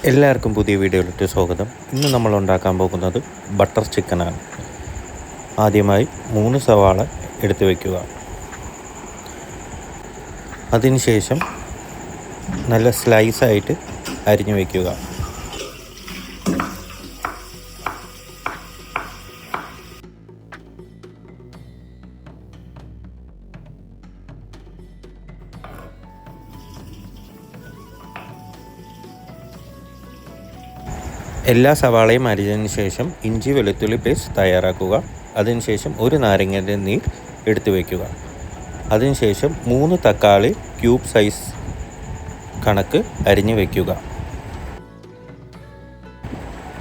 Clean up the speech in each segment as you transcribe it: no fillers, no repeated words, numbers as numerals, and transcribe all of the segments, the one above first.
എല്ലാവർക്കും പുതിയ വീഡിയോയിലേക്ക് സ്വാഗതം. ഇന്ന് നമ്മൾ ഉണ്ടാക്കാൻ പോകുന്നത് ബട്ടർ ചിക്കനാണ്. ആദ്യമായി 3 സവാള എടുത്തു വയ്ക്കുക. അതിനുശേഷം നല്ല സ്ലൈസായിട്ട് അരിഞ്ഞു വയ്ക്കുക. എല്ലാ സവാളയും അരിഞ്ഞതിന് ശേഷം ഇഞ്ചി വെളുത്തുള്ളി പേസ്റ്റ് തയ്യാറാക്കുക. അതിനുശേഷം 1 നാരങ്ങയുടെ നീര് എടുത്തു വയ്ക്കുക. അതിനുശേഷം 3 തക്കാളി ക്യൂബ് സൈസ് കണക്ക് അരിഞ്ഞു വയ്ക്കുക.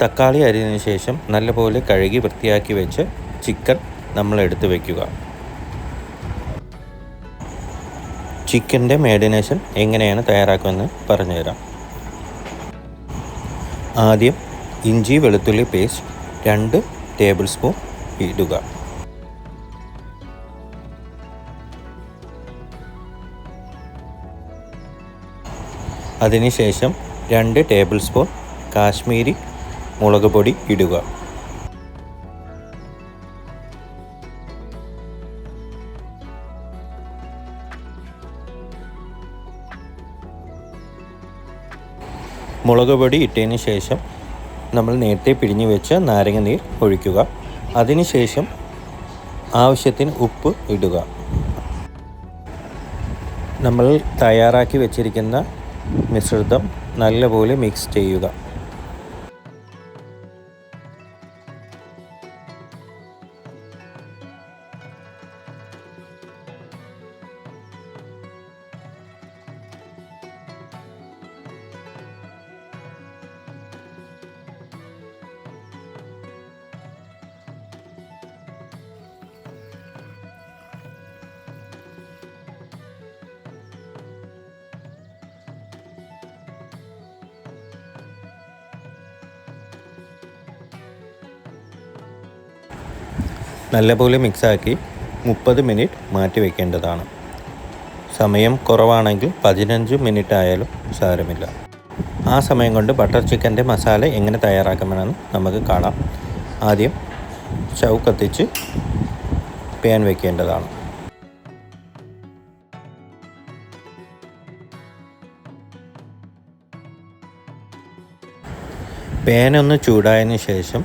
തക്കാളി അരിഞ്ഞതിന് ശേഷം നല്ലപോലെ കഴുകി വൃത്തിയാക്കി വെച്ച് ചിക്കൻ നമ്മൾ എടുത്തു വയ്ക്കുക. ചിക്കൻ്റെ മാരിനേഷൻ എങ്ങനെയാണ് തയ്യാറാക്കുമെന്ന് പറഞ്ഞുതരാം. ആദ്യം ഇഞ്ചി വെളുത്തുള്ളി പേസ്റ്റ് 2 ടേബിൾ സ്പൂൺ ഇടുക. അതിനുശേഷം 2 ടേബിൾ സ്പൂൺ കാശ്മീരി മുളക് പൊടി ഇടുക. മുളക് പൊടി ഇട്ടതിന് ശേഷം നമ്മൾ നേരത്തെ പിഴിഞ്ഞു വെച്ച നാരങ്ങ നീർ ഒഴിക്കുക. അതിനുശേഷം ആവശ്യത്തിന് ഉപ്പ് ഇടുക. നമ്മൾ തയ്യാറാക്കി വെച്ചിരിക്കുന്ന മിശ്രിതം നല്ലപോലെ മിക്സ് ചെയ്യുക. നല്ലപോലെ മിക്സാക്കി 30 മിനിറ്റ് മാറ്റി വയ്ക്കേണ്ടതാണ്. സമയം കുറവാണെങ്കിൽ 15 മിനിറ്റ് ആയാലും സാരമില്ല. ആ സമയം കൊണ്ട് ബട്ടർ ചിക്കൻ്റെ മസാല എങ്ങനെ തയ്യാറാക്കാമെന്ന് നമുക്ക് കാണാം. ആദ്യം സ്റ്റൗ കത്തിച്ച് പാൻ വയ്ക്കേണ്ടതാണ്. പാൻ ഒന്ന് ചൂടായതിനു ശേഷം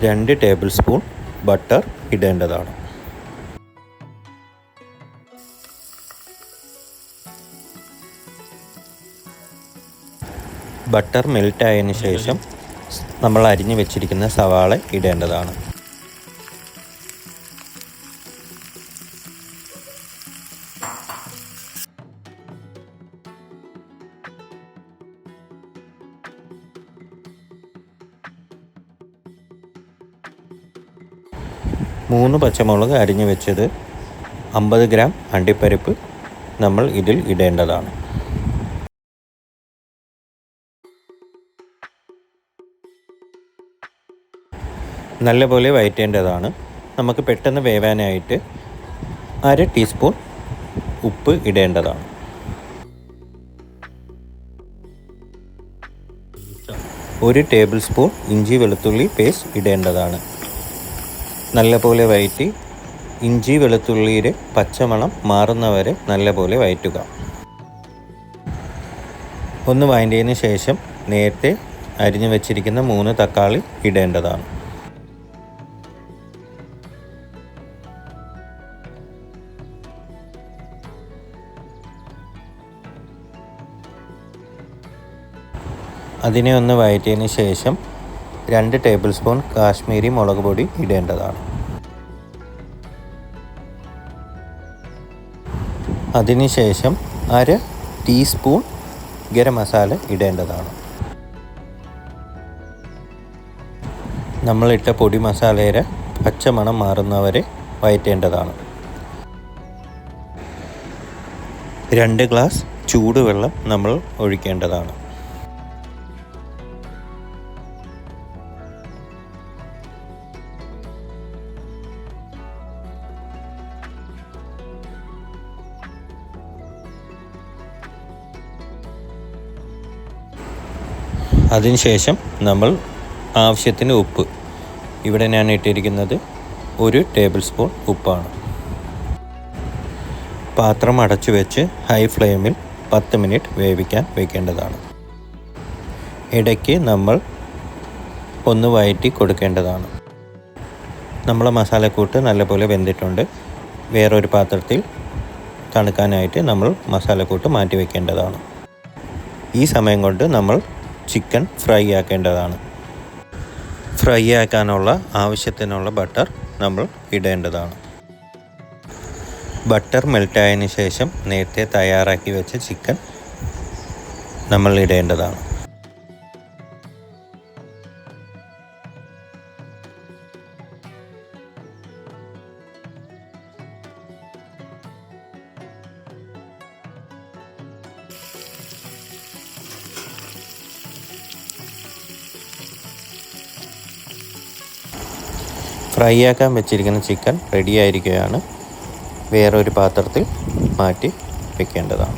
2 ടേബിൾ സ്പൂൺ ബട്ടർ ഇടേണ്ടതാണ്. ബട്ടർ മെൽറ്റായതിനു ശേഷം നമ്മൾ അരിഞ്ഞു വെച്ചിരിക്കുന്ന സവാള ഇടേണ്ടതാണ്. മൂന്ന് പച്ചമുളക് അരിഞ്ഞു വെച്ചത്, 50 ഗ്രാം അണ്ടിപ്പരിപ്പ് നമ്മൾ ഇതിൽ ഇടേണ്ടതാണ്. നല്ലപോലെ വഴറ്റേണ്ടതാണ്. നമുക്ക് പെട്ടെന്ന് വേവാനായിട്ട് 1/2 ടീസ്പൂൺ ഉപ്പ് ഇടേണ്ടതാണ്. ഒരു ടേബിൾ സ്പൂൺ ഇഞ്ചി വെളുത്തുള്ളി പേസ്റ്റ് ഇടേണ്ടതാണ്. നല്ലപോലെ വഴറ്റി ഇഞ്ചി വെളുത്തുള്ളിയുടെ പച്ചമണം മാറുന്നവരെ നല്ലപോലെ വഴറ്റുക. ഒന്ന് വഴറ്റിയതിന് ശേഷം നേരത്തെ അരിഞ്ഞു വെച്ചിരിക്കുന്ന 3 തക്കാളി ഇടേണ്ടതാണ്. അതിനെ ഒന്ന് വഴറ്റിയതിന് ശേഷം 2 ടേബിൾ സ്പൂൺ കാശ്മീരി മുളക് പൊടി ഇടേണ്ടതാണ്. അതിനുശേഷം 1/2 ടീസ്പൂൺ ഗരം മസാല ഇടേണ്ടതാണ്. നമ്മളിട്ട പൊടി മസാലയുടെ പച്ചമണം മാറുന്നവരെ വഴറ്റേണ്ടതാണ്. 2 ഗ്ലാസ് ചൂടുവെള്ളം നമ്മൾ ഒഴിക്കേണ്ടതാണ്. അതിനുശേഷം നമ്മൾ ആവശ്യത്തിന് ഉപ്പ്, ഇവിടെ ഞാൻ ഇട്ടിരിക്കുന്നത് 1 ടേബിൾ സ്പൂൺ ഉപ്പാണ്. പാത്രം അടച്ചു വെച്ച് ഹൈ ഫ്ലെയിമിൽ 10 മിനിറ്റ് വേവിക്കാൻ വയ്ക്കേണ്ടതാണ്. ഇടയ്ക്ക് നമ്മൾ ഒന്ന് വഴറ്റി കൊടുക്കേണ്ടതാണ്. നമ്മളെ മസാലക്കൂട്ട് നല്ലപോലെ വെന്തിട്ടുണ്ട്. വേറൊരു പാത്രത്തിൽ തണുക്കാനായിട്ട് നമ്മൾ മസാലക്കൂട്ട് മാറ്റി വയ്ക്കേണ്ടതാണ്. ഈ സമയം കൊണ്ട് നമ്മൾ ചിക്കൻ ഫ്രൈ ആക്കേണ്ടതാണ്. ഫ്രൈ ആക്കാനുള്ള ആവശ്യത്തിനുള്ള ബട്ടർ നമ്മൾ ഇടേണ്ടതാണ്. ബട്ടർ മെൽറ്റായതിന് ശേഷം നേരത്തെ തയ്യാറാക്കി വെച്ച ചിക്കൻ നമ്മൾ ഇടേണ്ടതാണ്. ഫ്രൈ ആക്കാൻ വെച്ചിരിക്കുന്ന ചിക്കൻ റെഡി ആയിരിക്കുകയാണ്. വേറൊരു പാത്രത്തിൽ മാറ്റി വെക്കേണ്ടതാണ്.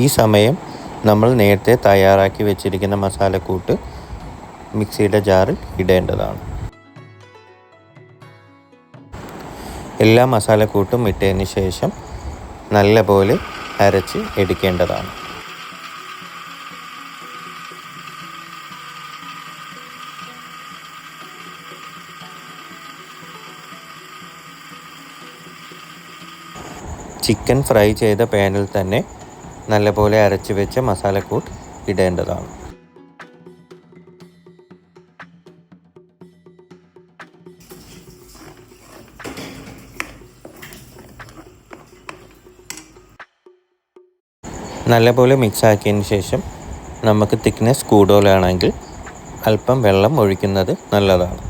ഈ സമയം നമ്മൾ നേരത്തെ തയ്യാറാക്കി വെച്ചിരിക്കുന്ന മസാലക്കൂട്ട് മിക്സിയുടെ ജാറിൽ ഇടേണ്ടതാണ്. എല്ലാ മസാലക്കൂട്ടും ഇട്ടതിന് ശേഷം നല്ലപോലെ അരച്ച് എടുക്കേണ്ടതാണ്. ചിക്കൻ ഫ്രൈ ചെയ്ത പാനിൽ തന്നെ നല്ലപോലെ അരച്ച് വെച്ച മസാലക്കൂട്ട് ഇടേണ്ടതാണ്. നല്ലപോലെ മിക്സ് ആക്കിയതിന് ശേഷം നമുക്ക് തിക്നെസ് കൂടുതലാണെങ്കിൽ അല്പം വെള്ളം ഒഴിക്കുന്നത് നല്ലതാണ്.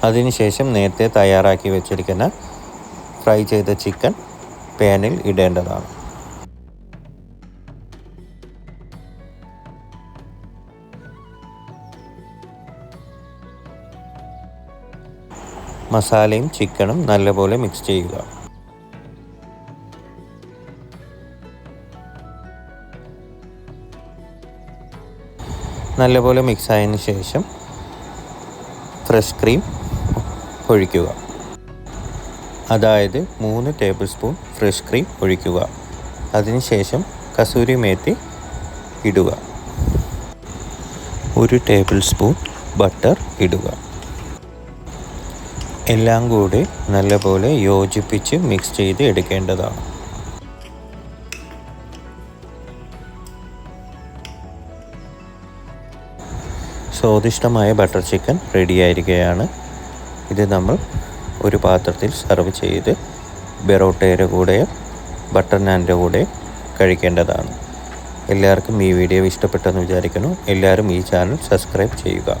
അതിനുശേഷം നേരത്തെ തയ്യാറാക്കി വെച്ചിരിക്കുന്ന ഫ്രൈ ചെയ്ത ചിക്കൻ പാനിൽ ഇടേണ്ടതാണ്. മസാലയും ചിക്കനും നല്ലപോലെ മിക്സ് ചെയ്യുക. നല്ലപോലെ മിക്സ് ആയതിന് ശേഷം ഫ്രഷ് ക്രീം ഒഴിക്കുക. അതായത് 3 ടേബിൾ സ്പൂൺ ഫ്രഷ് ക്രീം ഒഴിക്കുക. അതിനുശേഷം കസൂരി മേത്തി ഇടുക. 1 ടേബിൾ സ്പൂൺ ബട്ടർ ഇടുക. എല്ലാം കൂടി നല്ലപോലെ യോജിപ്പിച്ച് മിക്സ് ചെയ്ത് എടുക്കേണ്ടതാണ്. സ്വാദിഷ്ടമായ ബട്ടർ ചിക്കൻ റെഡിയായിരിക്കുകയാണ്. ഇത് നമ്മൾ ഒരു പാത്രത്തിൽ സെർവ് ചെയ്ത് ബെറോട്ടയുടെ കൂടെയോ ബട്ടർ നാനിൻ്റെ കൂടെ കഴിക്കേണ്ടതാണ്. എല്ലാവർക്കും ഈ വീഡിയോ ഇഷ്ടപ്പെട്ടെന്ന് വിചാരിക്കുന്നു. എല്ലാവരും ഈ ചാനൽ സബ്സ്ക്രൈബ് ചെയ്യുക.